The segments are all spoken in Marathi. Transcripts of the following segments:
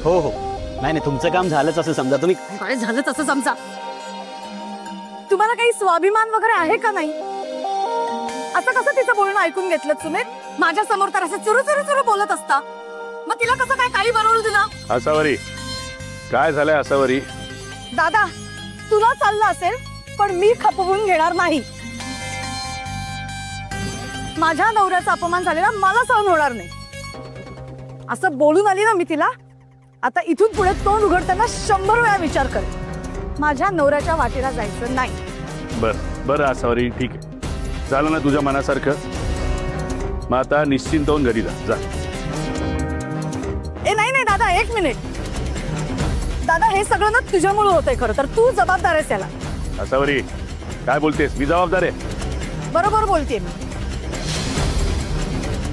हो हो, नाही नाही, तुमचं काम झालंच असं समजा तुम्ही. काय झालंच असं समजा? तुम्हाला काही स्वाभिमान वगैरे आहे का नाही? असं कसं तिचं बोलणं ऐकून घेतलं सुमित? माझ्या समोर तर असं चुरू चुरू चुरू बोलत असता, मग तिला कसं काय काही बनवून दिलं? आसावरी, काय झालंय आसावरी? दादा, तुला चाललं असेल पण मी खपवून घेणार नाही. माझ्या नवऱ्याचा अपमान झालेला मला सहन होणार नाही. असं बोलून आली ना मी तिला, आता इथून पुढे तोंड उघडताना 100 वेळा विचार कर. माझ्या नवऱ्याच्या वाटेला जायचं नाही. बरं आसावरी, ठीक आहे, झालं ना तुझ्या मनासारखं. मग आता निश्चिंत होऊन घरी जा. ए नाही नाही दादा, 1 मिनिट. दादा, हे सगळं ना तुझ्यामुळे होतंय. खरं तर तू जबाबदार आहेस याला. आसावरी, काय बोलतेस? मी जबाबदार आहे. बरोबर बोलतेय मी.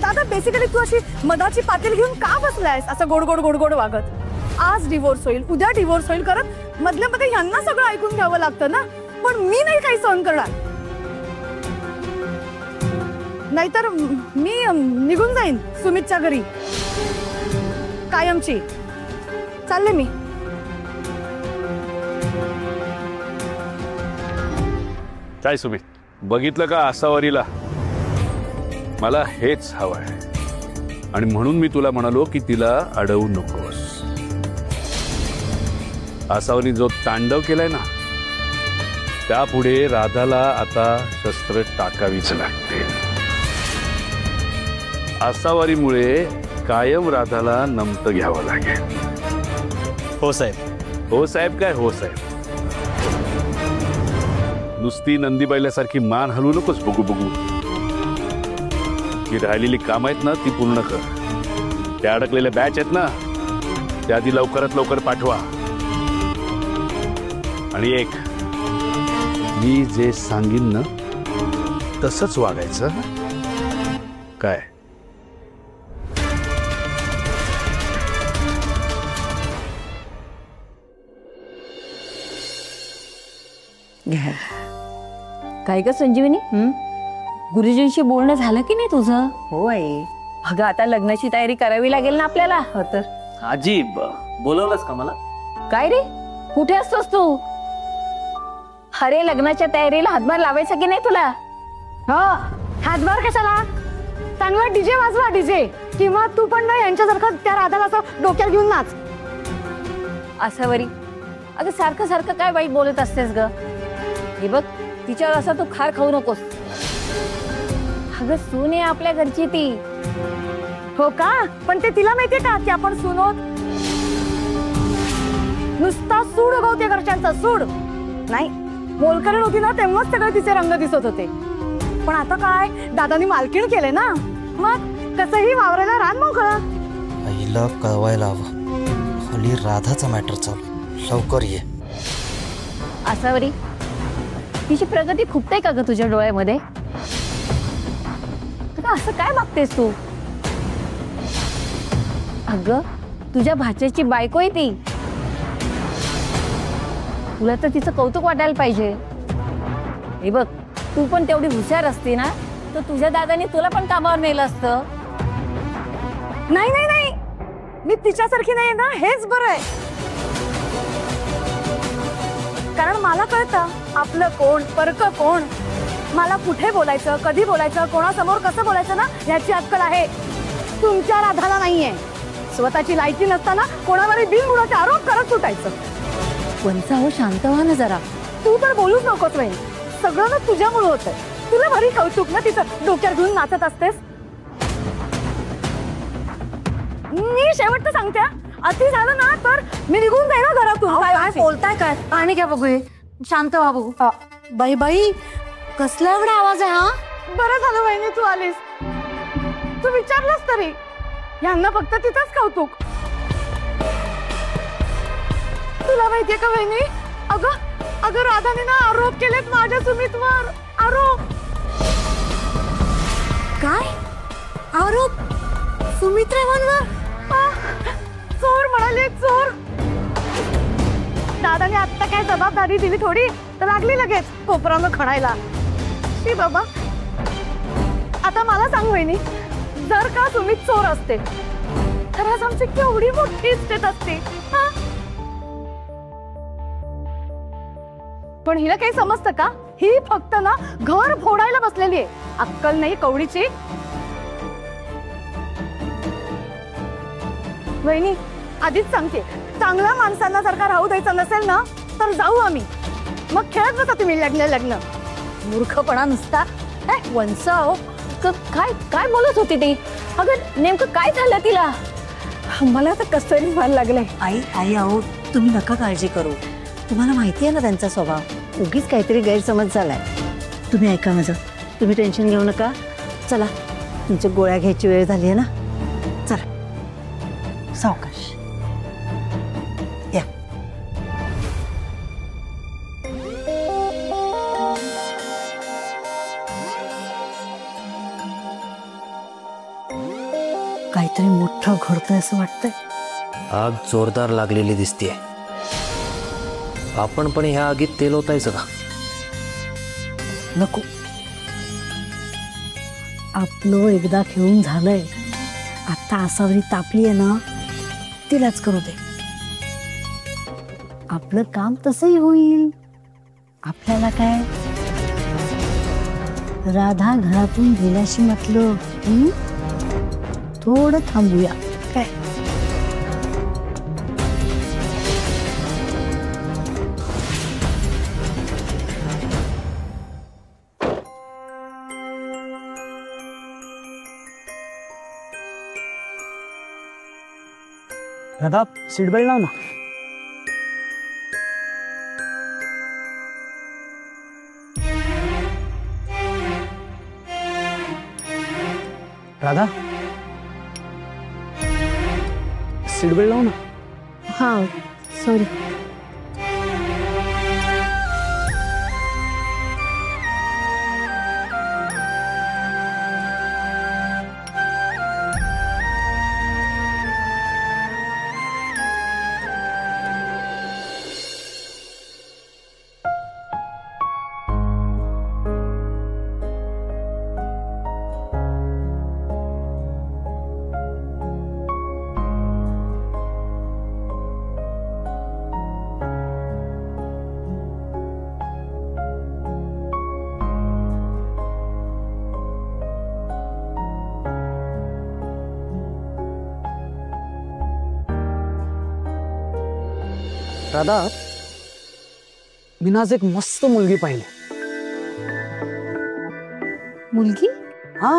दादा, बेसिकली तू अशी मधाची पातेल घेऊन का बसलायस असं गोड गोड गोड गोड वागत? आज डिवोर्स होईल, उद्या डिवोर्स होईल करत मधल्या मध्ये ह्यांना सगळं ऐकून घ्यावं लागतं ना. पण मी नाही काही सहन करणार. नाहीतर मी निघून जाईन सुमितच्या घरी कायमची. चालले मी. काय सुमित, बघितलं का आसावरीला? मला हेच हवंय आणि म्हणून मी तुला म्हणालो की तिला अडवू नकोस. आसावरी जो तांडव केलाय ना, त्यापुढे राधाला आता शस्त्र टाकावीच लागते. आसावरीमुळे कायम राधाला नमत घ्यावं लागेल. हो साहेब. हो साहेब काय हो साहेब? नुसती नंदी बैलासारखी मान हलवू नकोस. बघू बघू, जी राहिलेली काम आहेत ना ती पूर्ण कर. त्या अडकलेल्या बॅच आहेत ना त्या आधी लवकरात लवकर पाठवा. आणि एक, मी जे सांगीन ना तसंच वागायचं. काय? काय ग संजीवनी, गुरुजींशी बोलणं झालं की नाही तुझं? हो आई. अगं आता लग्नाची तयारी करावी लागेल ना आपल्याला. हो तर. आजी, बोलवलंस का मला? काय रे, कुठे असतोस तू? अरे लग्नाच्या तयारीला हातभार लावायचा की नाही तुला? हो, हातभार कशाला? चांगला डीजे वाजवा, डीजे. किंवा तू पण ना यांच्यासारखं त्या राधाला असं डोक्यात घेऊन नाच. आसावरी, अगं सारखं सारखं काय वाईट बोलत असतेस ग? हे बघ, तिच्यावर असा तू खार खाऊ नकोस. अगं सून आहे आपल्या घरची ती. हो का? पण ते तिला माहितीये का की आपण सून आहोत? नुसता सूड उगवते घरच्यांचा, सूड नाही. मोलकरण होती ना तेव्हाच सगळे तिचे रंग दिसत होते. पण आता काय, दादानी मालकीण केले ना, मग कसंही वावरायला रान मोकळं. आईला कळवायला हवं, हल्ली राधाचा मॅटर चालू. लवकर ये. आसावरी, तिची प्रगती खुपते का ग तुझ्या डोळ्यामध्ये? असं काय बघतेस तू? अगं तुझ्या भाच्याची बायको आहे ती. तुला तर तिचं कौतुक वाटायला पाहिजे. हे बघ, तू पण तेवढी हुशार असती ना तर तुझ्या दादाने तुला पण कामावर नेलं असतं. नाही नाही नाही, मी तिच्यासारखी नाही ना, हेच बरं आहे. कारण मला कळतं आपलं कोण परक कोण. मला कुठे बोलायचं, कधी बोलायचं, कोणासमोर कसं बोलायचं ना याची अक्कल आहे. तुमच्या राधाला नाहीये. स्वतःची लायकी नसताना कोणावरही बिनबुडाचे आरोप करत सुटायचं. वंचा, शांत व्हा ना जरा. तू तर बोलूच नकोस वहिनी. सगळं ना तुझ्यामुळे होतंय. तुला भारी कौतुक ना तिचं डोक्यात घेऊन नाचत असतेस. मी शेवटचं सांगते, अति झालं ना तर मी निघून जाईल ना घरातून. काय बोलताय? काय पाणी घ्या बघू. शांत व्हा बघू. बाई बाई, कसला एवढा आवाज आहे? हा, बरं झालं वहिनी तू आलीस. तू विचारलंस तरी. यांना फक्त तिथंच कौतुक. तुला माहितीये का वहिनी, अगं राधाने ना आरोप केलेत माझ्या सुमितवर. आरोप. काय आरोप? सुमित्रावर? चोर म्हणाले, चोर. दादाने आत्ता काय जबाबदारी दिली थोडी तर लागली लगेच कोपरानं खणायला. शी बाबा. आता मला सांग वहिनी, जर का सुमित चोर असते घरात आमची केवढी मोठी इस्टेट असते हा? पण हिला काही समजतं का? ही फक्त ना घर फोडायला बसलेली आहे, अक्कल नाही कवडीची. वहिनी आधीच सांगते, चांगल्या माणसांना सारखा राहू द्यायचा नसेल ना तर जाऊ आम्ही. मग खेळत बसा तुम्ही लग्न लग्न. मूर्खपणा नुसता. वंसाव काय काय बोलत होती ती? अगं नेमकं काय झालं तिला? मला तर कसतरी व्हायला लागलंय. आई आई अहो तुम्ही नका काळजी करू, तुम्हाला माहिती आहे ना त्यांचा स्वभाव. उगीच काहीतरी गैरसमज झालाय. तुम्ही ऐका माझं, तुम्ही टेन्शन घेऊ नका. चला तुमच्या गोळ्या घ्यायची वेळ झाली आहे ना, चला सावकाश या. काहीतरी मोठं घडतंय असं वाटतंय. आग जोरदार लागलेली दिसतीये. आपण पण ह्या आगीत तेल ओतायचं का? नको, आपलं एकदा खेळून झालंय. आता आसावरी तापली आहे ना, तिलाच करू दे. आपलं काम तसंही होईल. आपल्याला काय, राधा घरातून गेल्याशी म्हटलं. थोडं थांबूया काय. राधा सीट बेल्ट लाव ना. राधा सीट बेल्ट लाव ना. हा सॉरी. राधा मी आज एक मस्त मुलगी पाहिली. मुलगी? हा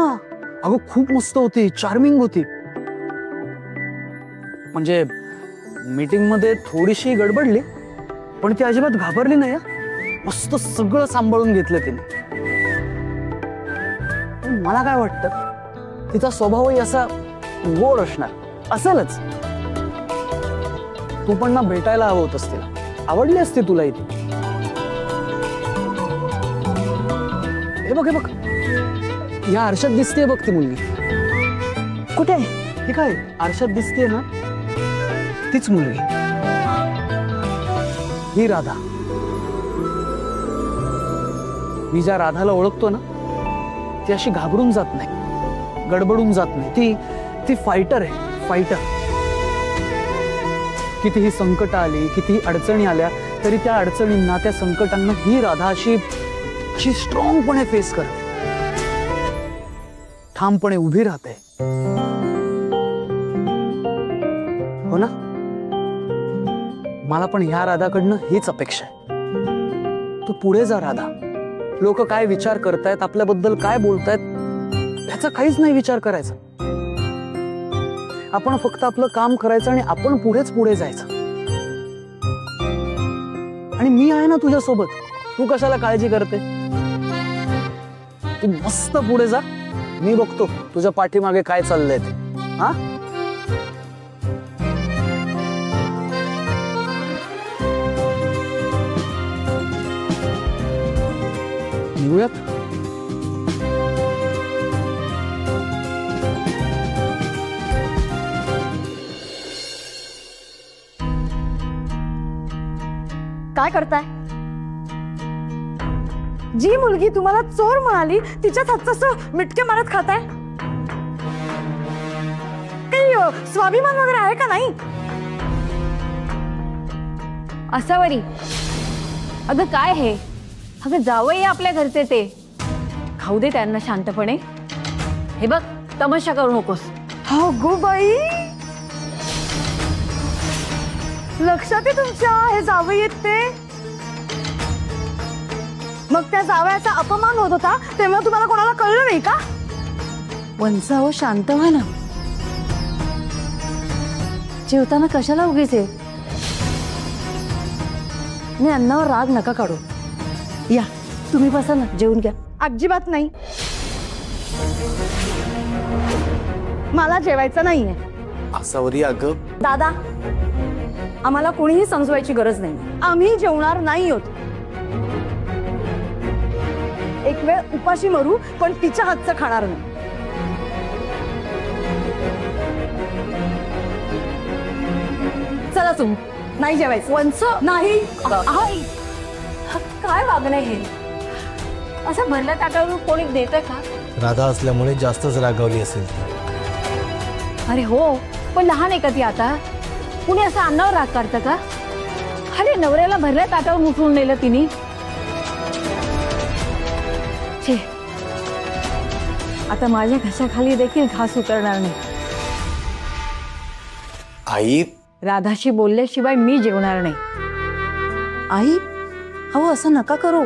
अगं खूप मस्त होती, चार्मिंग होती. म्हणजे मीटिंग मध्ये थोडीशी गडबडली पण ती अजिबात घाबरली नाही. मस्त सगळं सांभाळून घेतलं तिने. मला काय वाटतं तिचा स्वभावही असा गोड असणार. असेलच. तू पण ना भेटायला हवं होतंस तिला. आवडली असती तुला इथे. हे बघ हे बघ, या आरशात दिसते बघ ती मुलगी. कुठे? हे काय आरशात दिसते ना, तीच मुलगी. ही राधा. मी ज्या राधाला ओळखतो ना ती अशी घाबरून जात नाही, गडबडून जात नाही. ती फायटर आहे, फायटर. कितीही संकट आली, कितीही अडचणी आल्या तरी त्या अडचणींना, त्या संकटांना ही राधा अशी स्ट्रॉंगपणे फेस करते, ठामपणे उभी राहते. हो ना? मला पण ह्या राधाकडनं हीच अपेक्षा आहे. तू पुढे जा राधा. लोक काय विचार करतायत, आपल्याबद्दल काय बोलतायत ह्याचा काहीच नाही विचार करायचा. आपण फक्त आपलं काम करायचं आणि आपण पुढेच पुढे जायचं. आणि मी आहे ना तुझ्या सोबत. तू कशाला काळजी करते? तू मस्त पुढे जा. मी बघतो तुझ्या पाठीमागे काय चाललंय ते. हा निघूयात. काय करताय? जी मुलगी तुम्हाला चोर म्हणाली तिच्याच हातचं मिटके मारत खाताय. काही स्वाभिमान वगैरे आहे का नाही? असावरी, अगं काय हे? अगं जावई आपल्या घरचे ते, खाऊ दे त्यांना शांतपणे. हे बघ, तमाशा करू नकोस. अगो बाई, लक्षात आहे तुमच्या हे जावई आहेत ते? मग त्या जावयाचा अपमान होत होता तेव्हा तुम्हाला कोणाला कळलं नाही का? वंसाव शांत व्हा ना. जेवताना कशाला उगीच आहे? आणि अन्नावर राग नका काढू. या तुम्ही बसा ना, जेवून घ्या. अजिबात नाही, मला जेवायचं नाहीये. आसावरी अगं, दादा, आम्हाला कोणीही समजवायची गरज नाही. आम्ही जेवणार नाही आहोत. एक वेळ उपाशी मरू पण तिच्या हातचं खाणार नाही. चला तुम्ही, नाही जेवायचं. वंस नाही. काय वागणं हे? असं भरल्या ताटावर कोणी देतं का? राधा असल्यामुळे जास्तच रागावली असेल ती. अरे हो, पण लहान आहे का ती आता? कुणी असं अन्नावर राग काढतं का? अरे नवऱ्याला भरल्या ताटावर उठवून नेलं तिने. छे, आता माझ्या घशाखाली देखील घास उतरणार नाही. आई, राधाशी बोलल्याशिवाय मी जेवणार नाही. आई, अहो असं नका करू.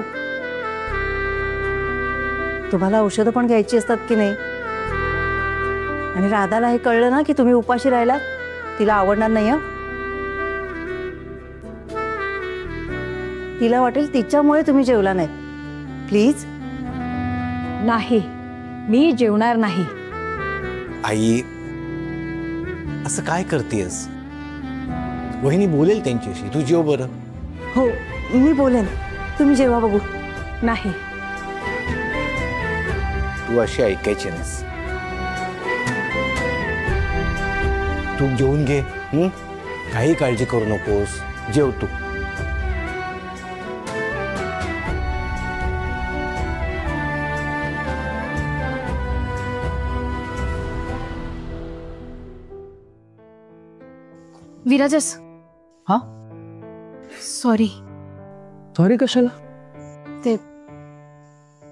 तुम्हाला औषधं पण घ्यायची असतात की नाही? आणि राधाला हे कळलं ना की तुम्ही उपाशी राहिलात, तिला आवडणार नाही. तिला वाटेल तिच्यामुळे तुम्ही जेवला नाही. प्लीज. नाही, मी जेवणार नाही. आई, असं काय करतेस? वहिनी बोलेल त्यांच्याशी, तू जेव बरं. हो, मी बोलेन, तुम्ही जेव्हा बघू. नाही. तू अशी ऐकायची नाहीस. तू जेवून घे. काही काळजी करू नकोस, जेव तू. विराजस. हा? सॉरी. सॉरी कशाला? ते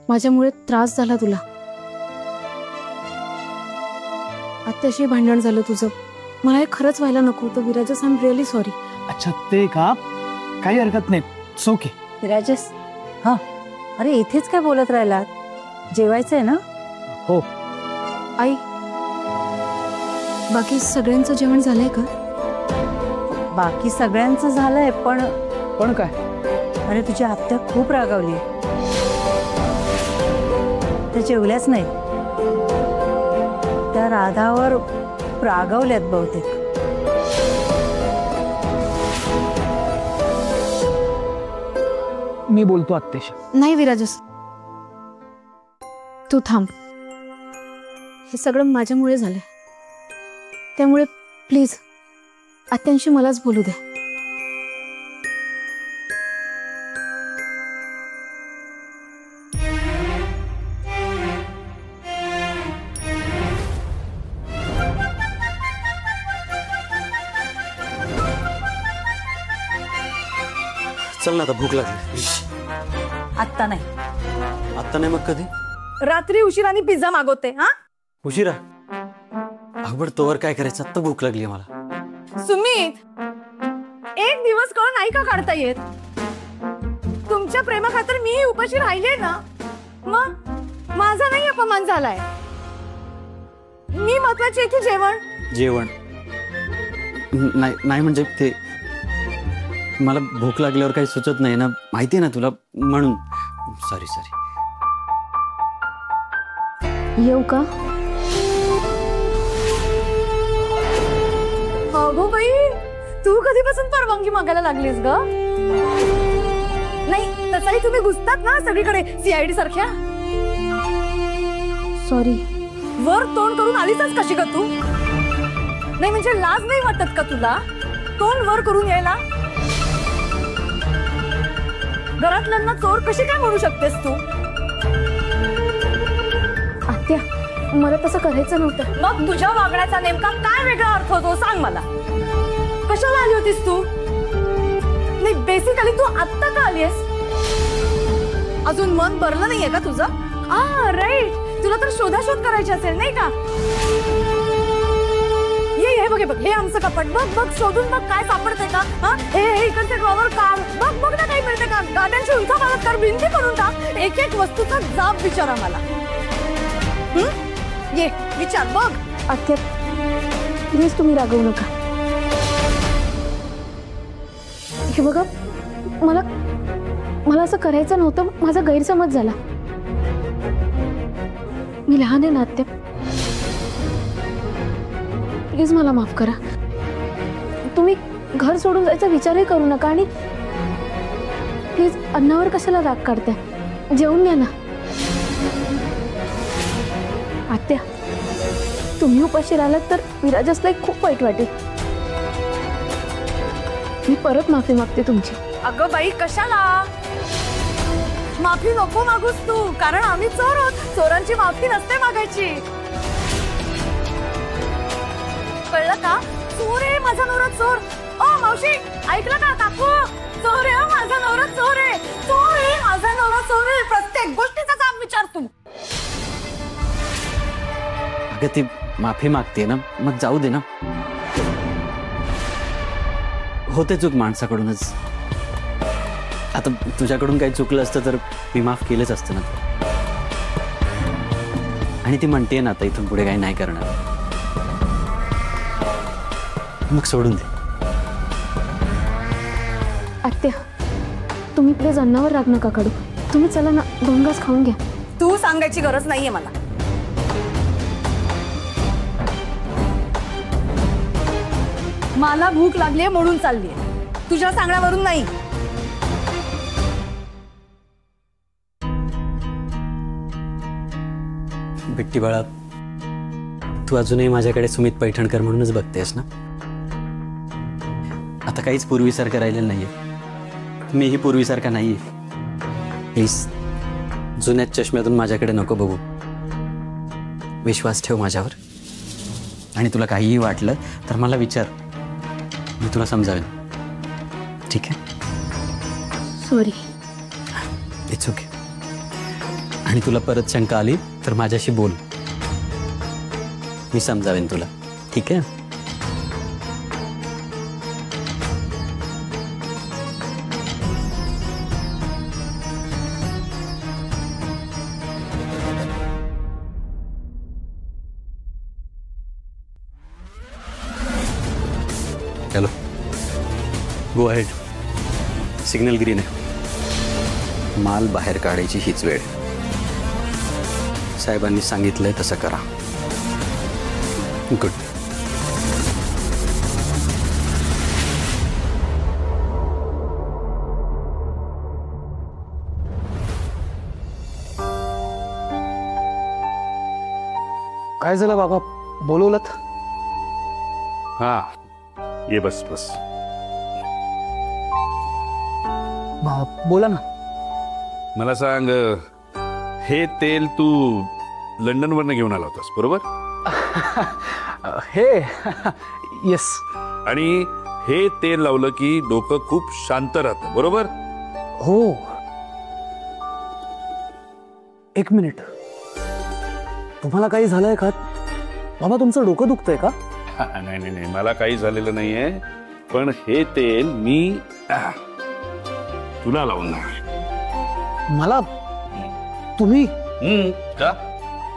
माझ्यामुळे त्रास झाला तुला. आत्याशी भांडण झालं तुझं. मला हे खरंच व्हायला नको होतं Virajas. I am really sorry. अच्छा, ते का? काही हरकत नाही, ओके. विराजस, हा, अरे इथेच काय बोलत राहिलात? जेवायचंय ना? हो. आई, बाकी सगळ्यांचं जेवण झालंय का? बाकी सगळ्यांचं झालंय, पण काय? अरे तुझी आत्या खूप रागावली. त्या जेवल्याच नाही. त्या राधावर रागावल्यात बहुतेक. मी बोलतो आत्याशी. नाही विराजस, तू थांब. हे सगळं माझ्यामुळे झालंय. त्यामुळे प्लीज आत्यांशी मलाच बोलू दे. चल ना, आता भूक लागली. आत्ता नाही. आता नाही, मग कधी? रात्री उशिराने पिझ्झा मागवते. हा, उशिरा? अगबड तोवर काय करायचं? आत्ता भूक लागली मला. सुमित, एक दिवस कळ नाही का काढता येत? तुमच्या प्रेमाखातर मी उपाशी राहिले ना, मग माझा नाही अपमान झालाय. मी महत्वाची आहे की जेवण? जेवण नाही म्हणजे ते मला भूक लागल्यावर काही सुचत नाही ना, माहिती आहे ना तुला, म्हणून. सॉरी. येऊ का? अगो बाई, तू कधीपासून परवानगी मागायला लागलीस ग? नाही, तसाही तुम्ही घुसतात ना सगळीकडे CID सारख्या. सॉरी. वर तोंड करून आलीसच कशी का तू? नाही म्हणजे लाज नाही वाटत का तुला तोंड वर करून यायला? घरातल्यांना चोर कशी काय म्हणू शकतेस तू? आत्या, मला तसं करायचं नव्हतं. मग तुझ्या वागण्याचा नेमका काय वेगळा अर्थ होतो सांग मला. कशाला आली होतीस तू? नाही, बेसिकली तू आत्ता का आलीस? अजून मन भरलं नाहीये का तुझं? राईट, तुला तर शोधाशोध करायची असेल नाही का? हे बघ, हे बघ, हे आमचं कपाट बघ बघ, शोधून बघ काय सापडते का. हे इकडचे ड्रॉवर काढ, बघ बघ ना काही मिळते का. गार्डनची उंचापालत कर, भिंती करून टाक. एक एक वस्तूचा जाब विचारा मला. ये विचार बघ. आत्या प्लीज तुम्ही रागवू नका. हे बघा, मला असं करायचं नव्हतं. माझा गैरसमज झाला. मी लहान आहे ना आत्या, प्लीज मला माफ करा. तुम्ही घर सोडून जायचा विचारही करू नका. आणि प्लीज अन्नावर कशाला राग काढताय? जेवून घ्या ना. आत्या, तुम्ही उपाशी राहिलात तर विराजसला खूप वाईट वाटेल. मी परत माफी मागते तुमची. अगं बाई, कशाला माफी नको मागूस तू, कारण आम्ही चोर आहोत. चोरांची माफी नसते मागायची, कळलं का? चोर आहे माझा नवरा, चोर. ओ मावशी, ऐकलं का? काकू, चोर आहे माझा नवरा, चोर आहे. चोर आहे माझा नवरा, चोर आहे. प्रत्येक गोष्टीचा जाब विचार तू. अगं ती माफी मागते ना, मग जाऊ दे ना. होते चूक माणसाकडूनच. आता तुझ्याकडून काही चुकलं असतं तर मी माफ केलंच असतं ना. आणि ती म्हणते ना आता इथून पुढे काही नाही करणार, मग सोडून दे. आत्या, तुम्ही प्लीज अन्नावर राग नका काढू. तुम्ही चला ना, 2 घास खाऊन घ्या. तू सांगायची गरज नाहीये मला. मला भूक लागलीये म्हणून चाललीये, तुझ्या सांगण्यावरून नाही. बिट्टी बाळा, तू अजूनही माझ्याकडे सुमित पैठणकर म्हणूनच बघतेस ना. आता काहीच पूर्वीसारखं राहिलेलं नाहीये. मीही पूर्वीसारखा नाहीये. प्लीज जुन्याच चष्म्यातून माझ्याकडे नको बघू. विश्वास ठेव माझ्यावर. आणि तुला काहीही वाटलं तर मला विचार, मी तुला समजावेन. ठीक आहे? सॉरी. It's okay. आणि तुला परत शंका आली तर माझ्याशी बोल, मी समजावेन तुला. ठीक आहे? चलो, गो अहेड. सिग्नल ग्रीन आहे. माल बाहेर काढायची हीच वेळ. साहेबांनी सांगितलंय तसं करा. गुड. काय झालं बाबा, बोलवलत? हा, ये बस बस. बोला ना. मला सांग, हे तेल तू लंडनवरनं घेऊन आला होतास बरोबर? हे येस. आणि हे तेल लावलं की डोकं खूप शांत राहतं बरोबर? हो. 1 मिनिट, तुम्हाला काही झालंय का बाबा? तुमचं डोकं दुखतंय का? नाही नाही नाही, मला काही झालेलं नाहीये. पण हे तेल मी तुला लावून मला? तुम्ही? का?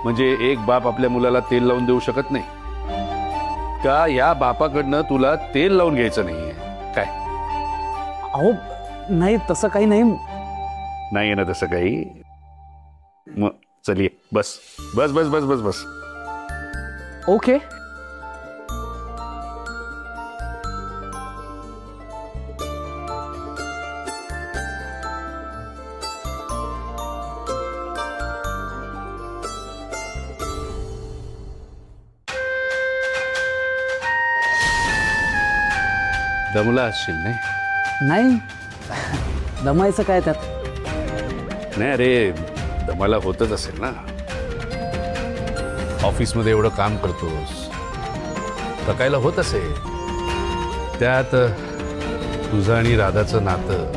म्हणजे एक बाप आपल्या मुलाला तेल लावून देऊ शकत नाही का? या बापाकडनं तुला तेल लावून घ्यायचं नाहीये काय? अहो नाही, तसं काही नाही. नाही ना तसं काही. मग चलिये, बस बस बस बस बस बस. ओके. दमला असशील नाही? नाही, दमायचं काय त्यात? नाही अरे, दमाला होतच असेल ना. ऑफिसमध्ये एवढं काम करतोस, थकायला होत असेल. त्यात तुझं आणि राधाचं नातं,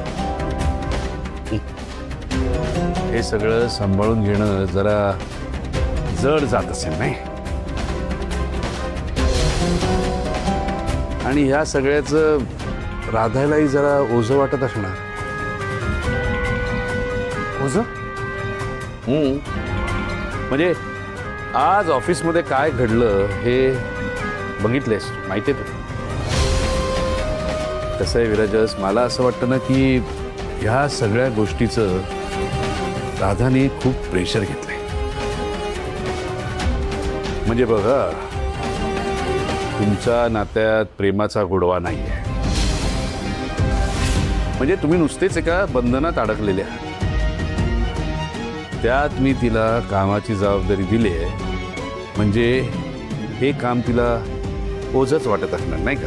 हे सगळं सांभाळून घेणं जरा जड जात असेल नाही. आणि ह्या सगळ्याचं राधालाही जरा ओझं वाटत असणार. ओझं? म्हणजे आज ऑफिसमध्ये काय घडलं हे बघितलेस, माहितीये तुला. कसं आहे विराजस, मला असं वाटतं ना की ह्या सगळ्या गोष्टीचं राधाने खूप प्रेशर घेतलंय. म्हणजे बघा, तुमच्या नात्यात प्रेमाचा गोडवा नाहीये. म्हणजे तुम्ही नुसतेच एका बंधनात अडकलेले आहात. त्यात मी तिला कामाची जबाबदारी दिली आहे, म्हणजे हे काम तिला ओझंच वाटत असणार नाही का?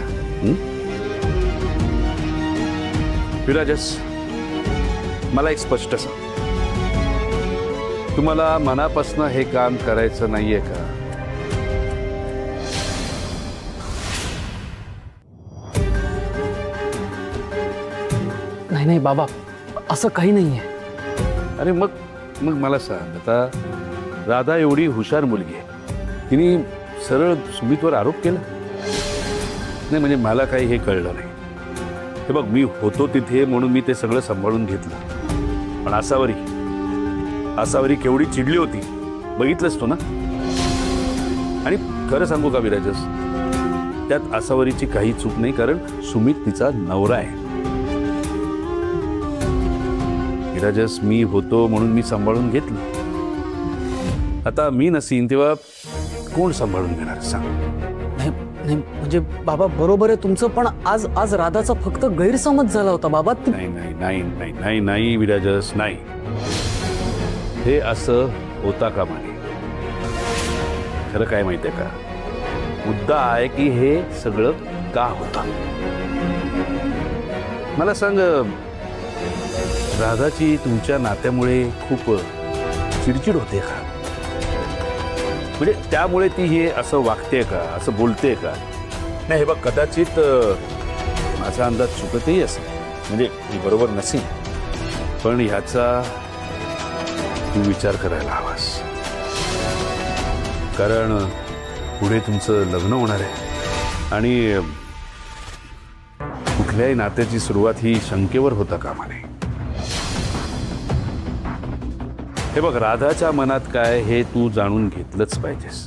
विराजस, मला एक स्पष्ट सांग, तुम्हाला मनापासून हे काम करायचं नाहीये का? नाही नाही बाबा, असं काही नाहीये. अरे मग मला सांग, आता राधा एवढी हुशार मुलगी आहे, तिने सरळ सुमितवर आरोप केला नाही. म्हणजे मला काही हे कळलं नाही. हे बघ, मी होतो तिथे म्हणून मी ते सगळं सांभाळून घेतलं. पण आसावरी केवढी चिडली होती, बघितलंस तो ना. आणि खरं सांगू का विराजस, त्यात आसावरीची काही चूक नाही, कारण सुमित तिचा नवरा आहे. विराजस, मी होतो म्हणून मी सांभाळून घेतलं. आता मी नसीन तेव्हा कोण सांभाळून घेणार सांग? नाही नाही म्हणजे बाबा, बरोबर आहे तुमचं, पण आज राधाचा फक्त गैरसमज झाला होता बाबा. नाही नाही नाही नाही नाही नाही विराजस, नाही. हे असं होता कामा नये. खरं काय माहितीये का, मुद्दा आहे की हे सगळं का होतं. मला सांग, राधाची तुमच्या नात्यामुळे खूप चिडचिड होते का? म्हणजे त्यामुळे ती हे असं वागते का, असं बोलते का? नाही, हे बघ, कदाचित माझा अंदाज चुकतही असेल, म्हणजे मी बरोबर नसेल, पण ह्याचा तू विचार करायला हवास. कारण पुढे तुमचं लग्न होणार आहे आणि कुठल्याही नात्याची सुरुवात ही शंकेवर होता कामा नये. हे बघ, राधाच्या मनात काय हे तू जाणून घेतलंच पाहिजेस.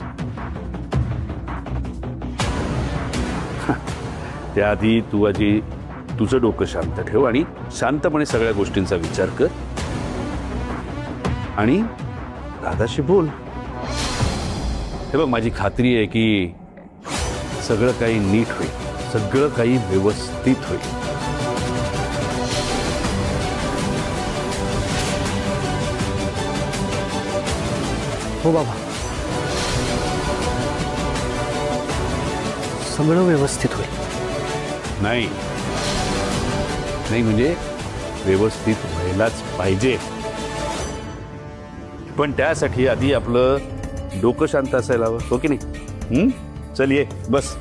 त्याआधी तू आधी तुझं डोकं शांत ठेव आणि शांतपणे सगळ्या गोष्टींचा विचार कर आणि राधाशी बोल. हे बघ, माझी खात्री आहे की सगळं काही नीट होईल, सगळं काही व्यवस्थित होईल. हो बाबा, सगळं व्यवस्थित होईल. नाही नाही म्हणजे व्यवस्थित व्हायलाच पाहिजे, पण त्यासाठी आधी आपलं डोकं शांत असायला हवं, हो की नाही? चल ये बस.